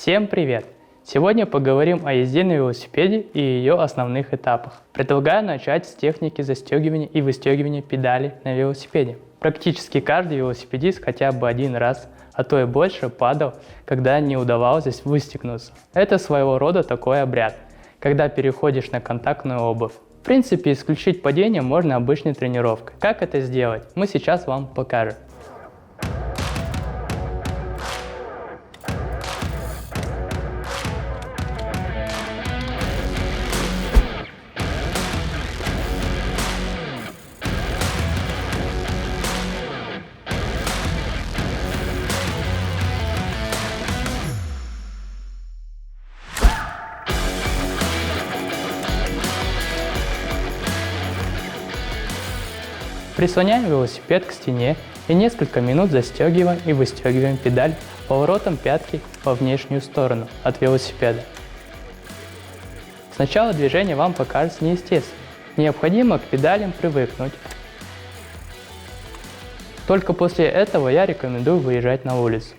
Всем привет! Сегодня поговорим о езде на велосипеде и ее основных этапах. Предлагаю начать с техники застегивания и выстегивания педалей на велосипеде. Практически каждый велосипедист хотя бы один раз, а то и больше, падал, когда не удавалось здесь выстегнуться. Это своего рода такой обряд, когда переходишь на контактную обувь. В принципе, исключить падение можно обычной тренировкой. Как это сделать, мы сейчас вам покажем. Прислоняем велосипед к стене и несколько минут застегиваем и выстегиваем педаль поворотом пятки во внешнюю сторону от велосипеда. Сначала движение вам покажется неестественным. Необходимо к педалям привыкнуть. Только после этого я рекомендую выезжать на улицу.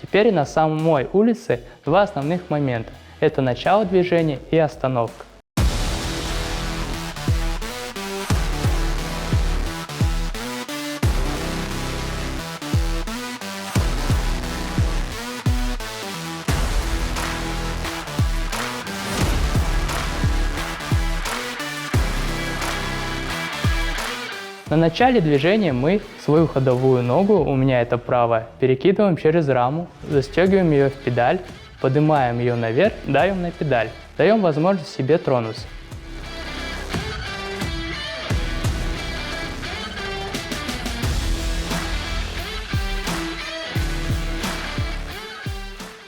Теперь на самой улице два основных момента. Это начало движения и остановка. На начале движения мы свою ходовую ногу, у меня это правая, перекидываем через раму, застегиваем ее в педаль, поднимаем ее наверх, давим на педаль, даем возможность себе тронуться.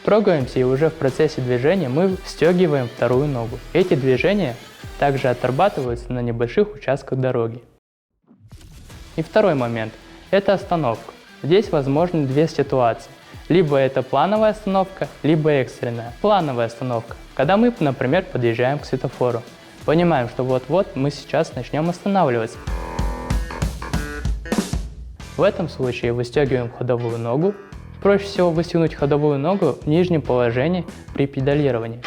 Трогаемся, и уже в процессе движения мы стегиваем вторую ногу. Эти движения также отрабатываются на небольших участках дороги. И второй момент – это остановка. Здесь возможны две ситуации. Либо это плановая остановка, либо экстренная. Плановая остановка, когда мы, например, подъезжаем к светофору. Понимаем, что вот-вот мы сейчас начнем останавливаться. В этом случае выстегиваем ходовую ногу. Проще всего выстегнуть ходовую ногу в нижнем положении при педалировании.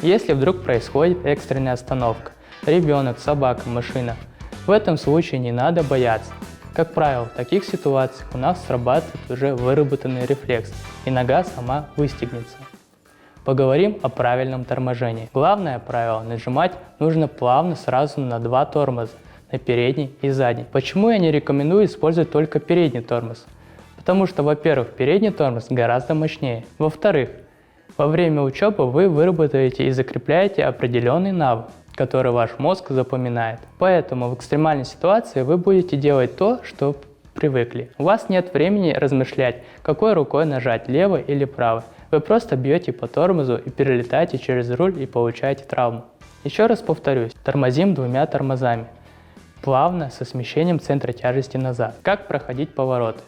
Если вдруг происходит экстренная остановка, ребенок, собака, машина, в этом случае не надо бояться. Как правило, в таких ситуациях у нас срабатывает уже выработанный рефлекс, и нога сама выстегнется. Поговорим о правильном торможении. Главное правило – нажимать нужно плавно сразу на два тормоза, на передний и задний. Почему я не рекомендую использовать только передний тормоз? Потому что, во-первых, передний тормоз гораздо мощнее. Во-вторых, во время учебы вы выработаете и закрепляете определенный навык, который ваш мозг запоминает. Поэтому в экстремальной ситуации вы будете делать то, что привыкли. У вас нет времени размышлять, какой рукой нажать, левой или правой. Вы просто бьете по тормозу и перелетаете через руль и получаете травму. Еще раз повторюсь, тормозим двумя тормозами. Плавно, со смещением центра тяжести назад. Как проходить повороты?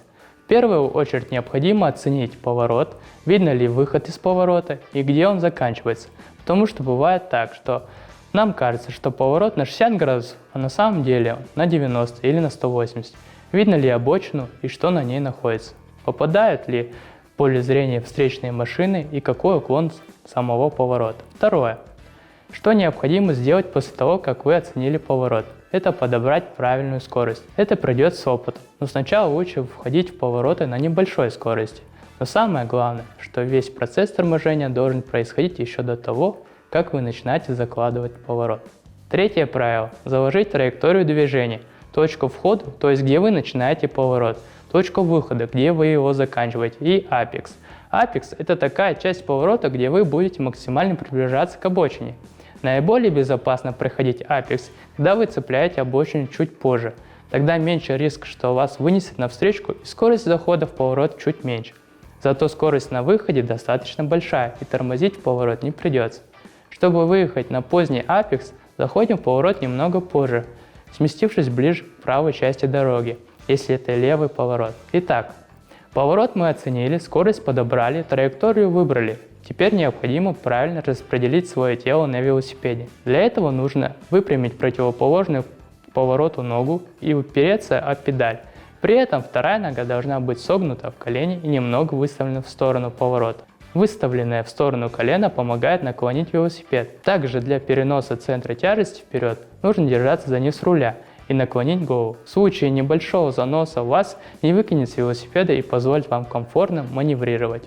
В первую очередь необходимо оценить поворот, видно ли выход из поворота и где он заканчивается. Потому что бывает так, что нам кажется, что поворот на 60 градусов, а на самом деле на 90 или на 180. Видно ли обочину и что на ней находится. Попадают ли в поле зрения встречные машины и какой уклон самого поворота. Второе. Что необходимо сделать после того, как вы оценили поворот? Это подобрать правильную скорость. Это придет с опытом, но сначала лучше входить в повороты на небольшой скорости. Но самое главное, что весь процесс торможения должен происходить еще до того, как вы начинаете закладывать поворот. Третье правило – заложить траекторию движения, точку входа, то есть где вы начинаете поворот, точку выхода, где вы его заканчиваете, и апекс. Апекс – это такая часть поворота, где вы будете максимально приближаться к обочине. Наиболее безопасно проходить апекс, когда вы цепляете обочину чуть позже. Тогда меньше риск, что вас вынесет на встречку, и скорость захода в поворот чуть меньше. Зато скорость на выходе достаточно большая, и тормозить в поворот не придется. Чтобы выехать на поздний апекс, заходим в поворот немного позже, сместившись ближе к правой части дороги, если это левый поворот. Итак, поворот мы оценили, скорость подобрали, траекторию выбрали. Теперь необходимо правильно распределить свое тело на велосипеде. Для этого нужно выпрямить противоположную повороту ногу и упереться о педаль. При этом вторая нога должна быть согнута в колене и немного выставлена в сторону поворота. Выставленное в сторону колено помогает наклонить велосипед. Также для переноса центра тяжести вперед нужно держаться за низ руля и наклонить голову. В случае небольшого заноса вас не выкинет с велосипеда и позволит вам комфортно маневрировать.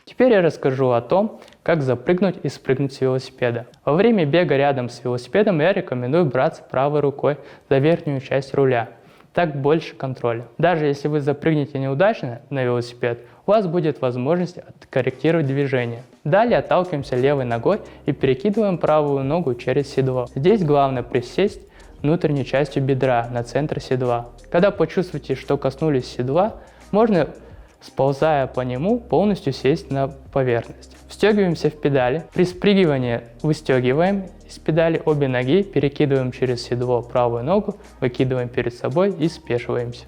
Теперь я расскажу о том, как запрыгнуть и спрыгнуть с велосипеда. Во время бега рядом с велосипедом я рекомендую браться правой рукой за верхнюю часть руля. Так больше контроля. Даже если вы запрыгнете неудачно на велосипед, у вас будет возможность откорректировать движение. Далее отталкиваемся левой ногой и перекидываем правую ногу через седло. Здесь главное присесть внутренней частью бедра на центр седла. Когда почувствуете, что коснулись седла, можно, сползая по нему, полностью сесть на поверхность. Встегиваемся в педали. При спрыгивании выстегиваем из педали обе ноги, перекидываем через седло правую ногу, выкидываем перед собой и спешиваемся.